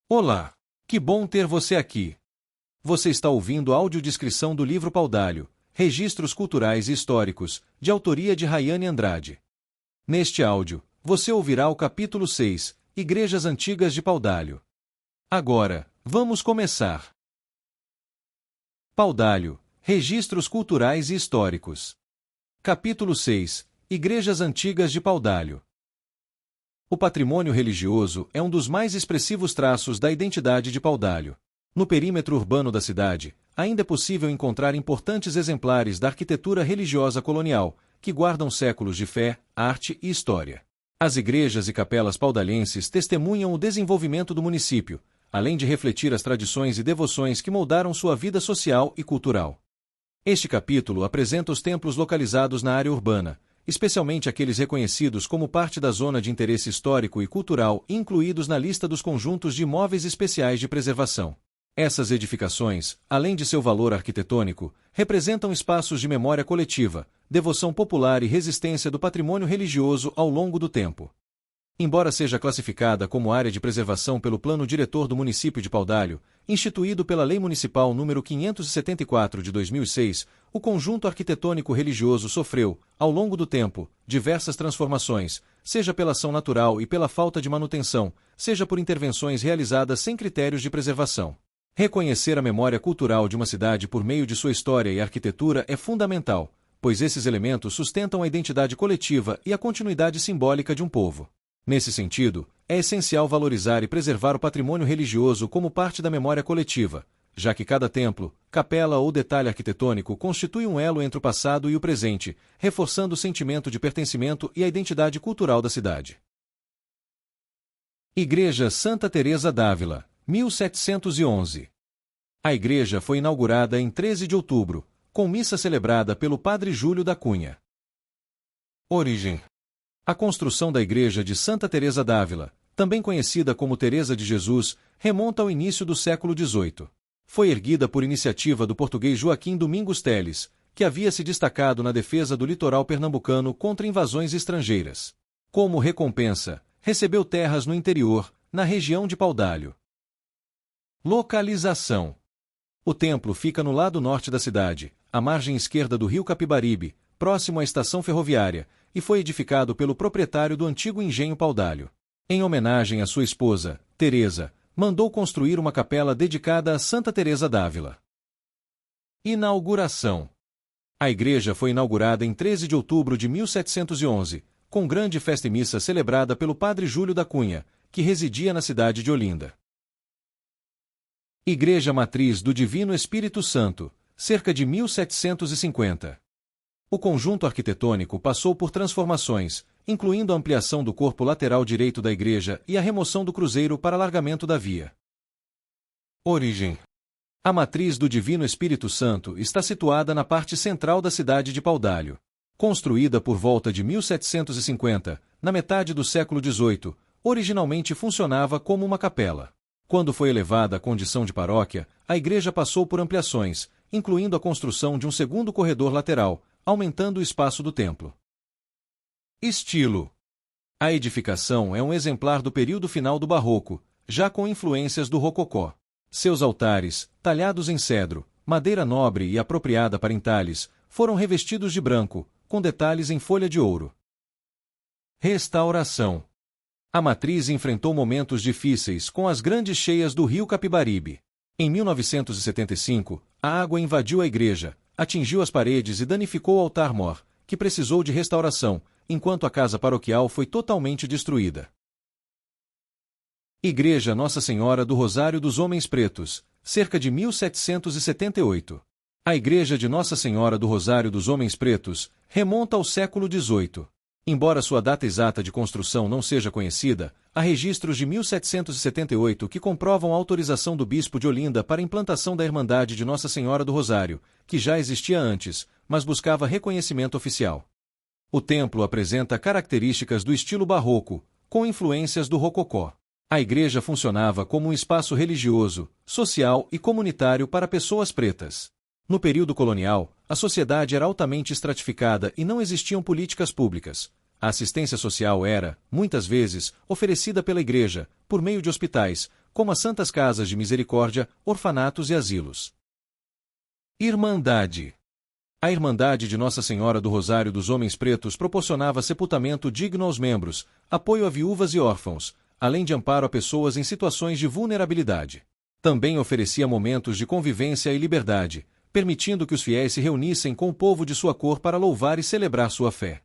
Olá! Que bom ter você aqui! Você está ouvindo a audiodescrição do livro Paudalho, Registros Culturais e Históricos, de autoria de Rayane Andrade. Neste áudio, você ouvirá o capítulo 6, Igrejas Antigas de Paudalho. Agora, vamos começar. Paudalho, Registros Culturais e Históricos. Capítulo 6, Igrejas Antigas de Paudalho. O patrimônio religioso é um dos mais expressivos traços da identidade de Paudalho. No perímetro urbano da cidade, ainda é possível encontrar importantes exemplares da arquitetura religiosa colonial, que guardam séculos de fé, arte e história. As igrejas e capelas paudalhenses testemunham o desenvolvimento do município, além de refletir as tradições e devoções que moldaram sua vida social e cultural. Este capítulo apresenta os templos localizados na área urbana, especialmente aqueles reconhecidos como parte da zona de interesse histórico e cultural e incluídos na lista dos conjuntos de imóveis especiais de preservação. Essas edificações, além de seu valor arquitetônico, representam espaços de memória coletiva, devoção popular e resistência do patrimônio religioso ao longo do tempo. Embora seja classificada como área de preservação pelo Plano Diretor do município de Paudalho, instituído pela Lei Municipal nº 574 de 2006, o conjunto arquitetônico religioso sofreu, ao longo do tempo, diversas transformações, seja pela ação natural e pela falta de manutenção, seja por intervenções realizadas sem critérios de preservação. Reconhecer a memória cultural de uma cidade por meio de sua história e arquitetura é fundamental, pois esses elementos sustentam a identidade coletiva e a continuidade simbólica de um povo. Nesse sentido, é essencial valorizar e preservar o patrimônio religioso como parte da memória coletiva, já que cada templo, capela ou detalhe arquitetônico constitui um elo entre o passado e o presente, reforçando o sentimento de pertencimento e a identidade cultural da cidade. Igreja Santa Teresa d'Ávila, 1711. A igreja foi inaugurada em 13 de outubro, com missa celebrada pelo Padre Júlio da Cunha. Origem. A construção da igreja de Santa Teresa d'Ávila, também conhecida como Teresa de Jesus, remonta ao início do século XVIII. Foi erguida por iniciativa do português Joaquim Domingos Teles, que havia se destacado na defesa do litoral pernambucano contra invasões estrangeiras. Como recompensa, recebeu terras no interior, na região de Paudalho. Localização. O templo fica no lado norte da cidade, à margem esquerda do rio Capibaribe, próximo à estação ferroviária, e foi edificado pelo proprietário do antigo engenho Paudalho. Em homenagem à sua esposa, Teresa, mandou construir uma capela dedicada a Santa Teresa d'Ávila. Inauguração. A igreja foi inaugurada em 13 de outubro de 1711, com grande festa e missa celebrada pelo Padre Júlio da Cunha, que residia na cidade de Olinda. Igreja Matriz do Divino Espírito Santo, cerca de 1750. O conjunto arquitetônico passou por transformações, incluindo a ampliação do corpo lateral direito da igreja e a remoção do cruzeiro para alargamento da via. Origem. A Matriz do Divino Espírito Santo está situada na parte central da cidade de Paudalho. Construída por volta de 1750, na metade do século XVIII, originalmente funcionava como uma capela. Quando foi elevada à condição de paróquia, a igreja passou por ampliações, incluindo a construção de um segundo corredor lateral, aumentando o espaço do templo. Estilo. A edificação é um exemplar do período final do Barroco, já com influências do Rococó. Seus altares, talhados em cedro, madeira nobre e apropriada para entalhes, foram revestidos de branco, com detalhes em folha de ouro. Restauração. A matriz enfrentou momentos difíceis com as grandes cheias do rio Capibaribe. Em 1975, a água invadiu a igreja, atingiu as paredes e danificou o altar-mor, que precisou de restauração, enquanto a casa paroquial foi totalmente destruída. Igreja Nossa Senhora do Rosário dos Homens Pretos, cerca de 1778. A Igreja de Nossa Senhora do Rosário dos Homens Pretos remonta ao século XVIII. Embora sua data exata de construção não seja conhecida, há registros de 1778 que comprovam a autorização do bispo de Olinda para a implantação da Irmandade de Nossa Senhora do Rosário, que já existia antes, mas buscava reconhecimento oficial. O templo apresenta características do estilo barroco, com influências do rococó. A igreja funcionava como um espaço religioso, social e comunitário para pessoas pretas. No período colonial, a sociedade era altamente estratificada e não existiam políticas públicas. A assistência social era, muitas vezes, oferecida pela igreja, por meio de hospitais, como as Santas Casas de Misericórdia, orfanatos e asilos. Irmandade. A Irmandade de Nossa Senhora do Rosário dos Homens Pretos proporcionava sepultamento digno aos membros, apoio a viúvas e órfãos, além de amparo a pessoas em situações de vulnerabilidade. Também oferecia momentos de convivência e liberdade, permitindo que os fiéis se reunissem com o povo de sua cor para louvar e celebrar sua fé.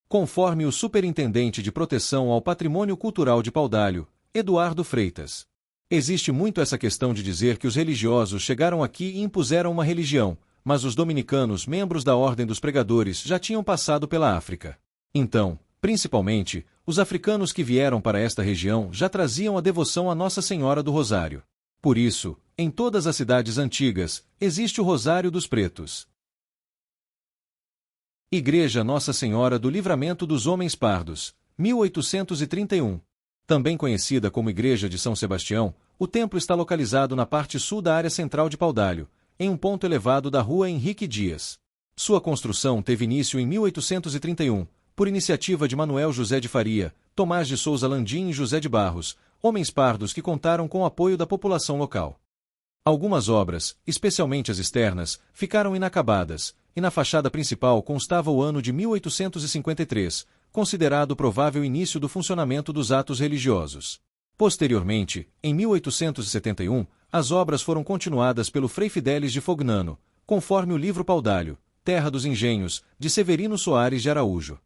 Conforme o Superintendente de Proteção ao Patrimônio Cultural de Paudalho, Eduardo Freitas. Existe muito essa questão de dizer que os religiosos chegaram aqui e impuseram uma religião, mas os dominicanos, membros da Ordem dos Pregadores, já tinham passado pela África. Então, principalmente, os africanos que vieram para esta região já traziam a devoção a Nossa Senhora do Rosário. Por isso, em todas as cidades antigas, existe o Rosário dos Pretos. Igreja Nossa Senhora do Livramento dos Homens Pardos, 1831. Também conhecida como Igreja de São Sebastião, o templo está localizado na parte sul da área central de Paudalho, em um ponto elevado da Rua Henrique Dias. Sua construção teve início em 1831, por iniciativa de Manuel José de Faria, Tomás de Souza Landim e José de Barros, homens pardos que contaram com o apoio da população local. Algumas obras, especialmente as externas, ficaram inacabadas, e na fachada principal constava o ano de 1853, considerado o provável início do funcionamento dos atos religiosos. Posteriormente, em 1871, as obras foram continuadas pelo Frei Fidélis de Fognano, conforme o livro Paudalho, Terra dos Engenhos, de Severino Soares de Araújo.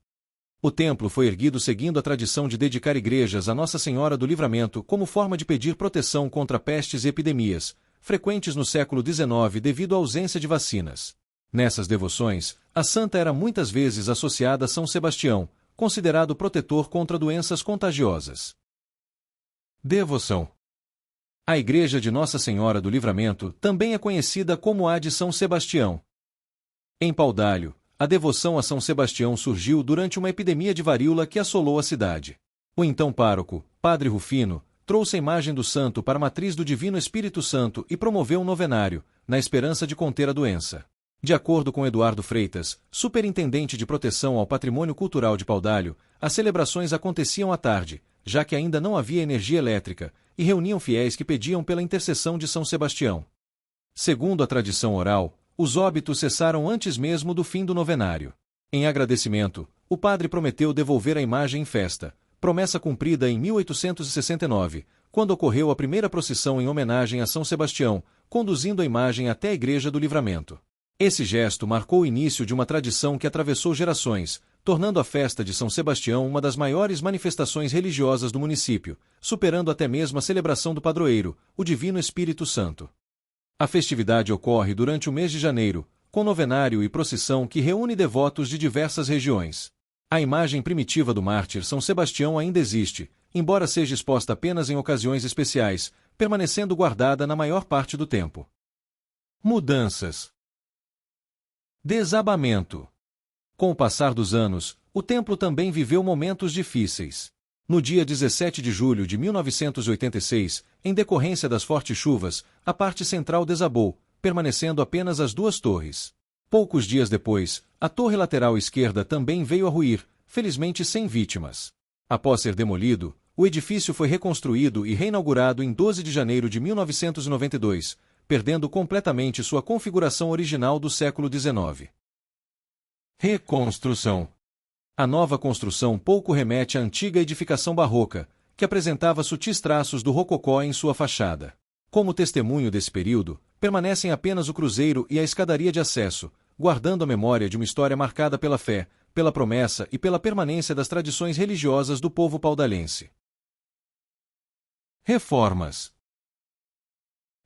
O templo foi erguido seguindo a tradição de dedicar igrejas a Nossa Senhora do Livramento como forma de pedir proteção contra pestes e epidemias, frequentes no século XIX devido à ausência de vacinas. Nessas devoções, a santa era muitas vezes associada a São Sebastião, considerado protetor contra doenças contagiosas. Devoção. A Igreja de Nossa Senhora do Livramento também é conhecida como a de São Sebastião. Em Paudalho, a devoção a São Sebastião surgiu durante uma epidemia de varíola que assolou a cidade. O então pároco, Padre Rufino, trouxe a imagem do santo para a matriz do Divino Espírito Santo e promoveu um novenário, na esperança de conter a doença. De acordo com Eduardo Freitas, superintendente de proteção ao patrimônio cultural de Paudalho, as celebrações aconteciam à tarde, já que ainda não havia energia elétrica, e reuniam fiéis que pediam pela intercessão de São Sebastião. Segundo a tradição oral, os óbitos cessaram antes mesmo do fim do novenário. Em agradecimento, o padre prometeu devolver a imagem em festa, promessa cumprida em 1869, quando ocorreu a primeira procissão em homenagem a São Sebastião, conduzindo a imagem até a Igreja do Livramento. Esse gesto marcou o início de uma tradição que atravessou gerações, tornando a festa de São Sebastião uma das maiores manifestações religiosas do município, superando até mesmo a celebração do padroeiro, o Divino Espírito Santo. A festividade ocorre durante o mês de janeiro, com novenário e procissão que reúne devotos de diversas regiões. A imagem primitiva do mártir São Sebastião ainda existe, embora seja exposta apenas em ocasiões especiais, permanecendo guardada na maior parte do tempo. Mudanças. Desabamento. Com o passar dos anos, o templo também viveu momentos difíceis. No dia 17 de julho de 1986, em decorrência das fortes chuvas, a parte central desabou, permanecendo apenas as duas torres. Poucos dias depois, a torre lateral esquerda também veio a ruir, felizmente sem vítimas. Após ser demolido, o edifício foi reconstruído e reinaugurado em 12 de janeiro de 1992, perdendo completamente sua configuração original do século XIX. Reconstrução. A nova construção pouco remete à antiga edificação barroca, que apresentava sutis traços do rococó em sua fachada. Como testemunho desse período, permanecem apenas o cruzeiro e a escadaria de acesso, guardando a memória de uma história marcada pela fé, pela promessa e pela permanência das tradições religiosas do povo paudalense. Reformas.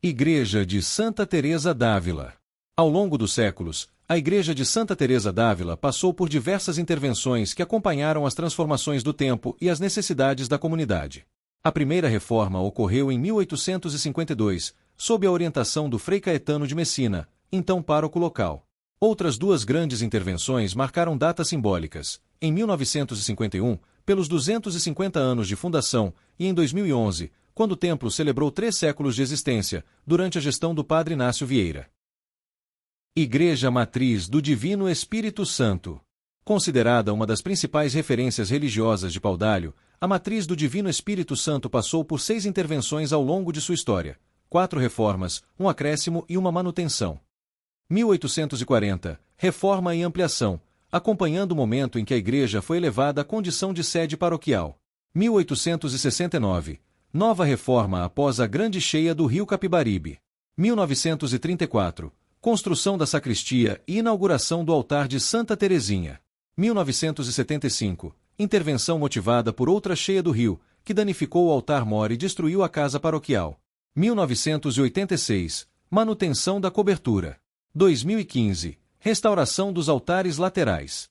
Igreja de Santa Teresa d'Ávila. Ao longo dos séculos, a Igreja de Santa Teresa d'Ávila passou por diversas intervenções que acompanharam as transformações do tempo e as necessidades da comunidade. A primeira reforma ocorreu em 1852, sob a orientação do Frei Caetano de Messina, então pároco local. Outras duas grandes intervenções marcaram datas simbólicas, em 1951, pelos 250 anos de fundação, e em 2011, quando o templo celebrou 3 séculos de existência, durante a gestão do padre Inácio Vieira. Igreja Matriz do Divino Espírito Santo. Considerada uma das principais referências religiosas de Paudalho, a matriz do Divino Espírito Santo passou por 6 intervenções ao longo de sua história, 4 reformas, um acréscimo e uma manutenção. 1840, reforma e ampliação, acompanhando o momento em que a igreja foi elevada à condição de sede paroquial. 1869, nova reforma após a grande cheia do rio Capibaribe. 1934, construção da sacristia e inauguração do altar de Santa Teresinha. 1975, intervenção motivada por outra cheia do rio, que danificou o altar-mor e destruiu a casa paroquial. 1986, manutenção da cobertura. 2015, restauração dos altares laterais.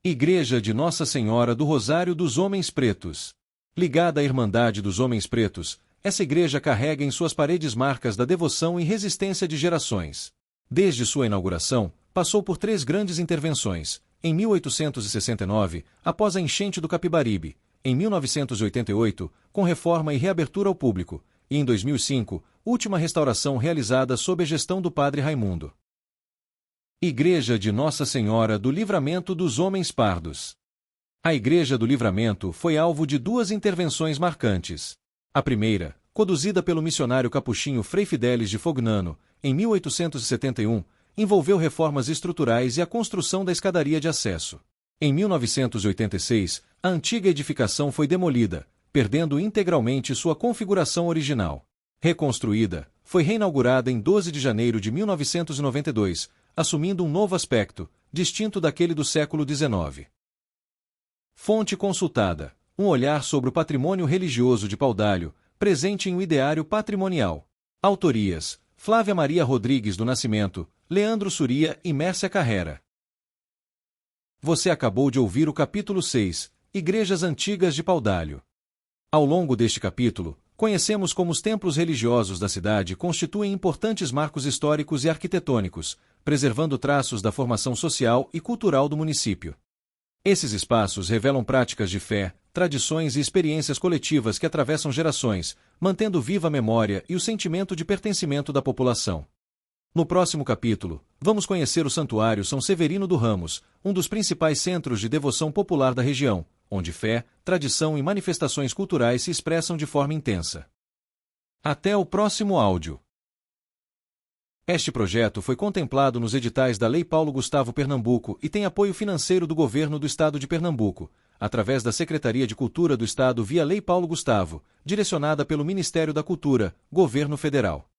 Igreja de Nossa Senhora do Rosário dos Homens Pretos. Ligada à Irmandade dos Homens Pretos, essa igreja carrega em suas paredes marcas da devoção e resistência de gerações. Desde sua inauguração, passou por 3 grandes intervenções: em 1869, após a enchente do Capibaribe; em 1988, com reforma e reabertura ao público; e em 2005, última restauração realizada sob a gestão do Padre Raimundo. Igreja de Nossa Senhora do Livramento dos Homens Pardos. A Igreja do Livramento foi alvo de 2 intervenções marcantes. A primeira, conduzida pelo missionário capuchinho Frei Fidélis de Fognano, em 1871, envolveu reformas estruturais e a construção da escadaria de acesso. Em 1986, a antiga edificação foi demolida, perdendo integralmente sua configuração original. Reconstruída, foi reinaugurada em 12 de janeiro de 1992, assumindo um novo aspecto, distinto daquele do século XIX. Fonte consultada: um olhar sobre o patrimônio religioso de Paudalho, presente em O Ideário Patrimonial. Autorias: Flávia Maria Rodrigues do Nascimento, Leandro Suria e Mércia Carrera. Você acabou de ouvir o capítulo 6, Igrejas Antigas de Paudalho. Ao longo deste capítulo, conhecemos como os templos religiosos da cidade constituem importantes marcos históricos e arquitetônicos, preservando traços da formação social e cultural do município. Esses espaços revelam práticas de fé, tradições e experiências coletivas que atravessam gerações, mantendo viva a memória e o sentimento de pertencimento da população. No próximo capítulo, vamos conhecer o Santuário São Severino do Ramos, um dos principais centros de devoção popular da região, onde fé, tradição e manifestações culturais se expressam de forma intensa. Até o próximo áudio. Este projeto foi contemplado nos editais da Lei Paulo Gustavo Pernambuco e tem apoio financeiro do Governo do Estado de Pernambuco, através da Secretaria de Cultura do Estado via Lei Paulo Gustavo, direcionada pelo Ministério da Cultura, Governo Federal.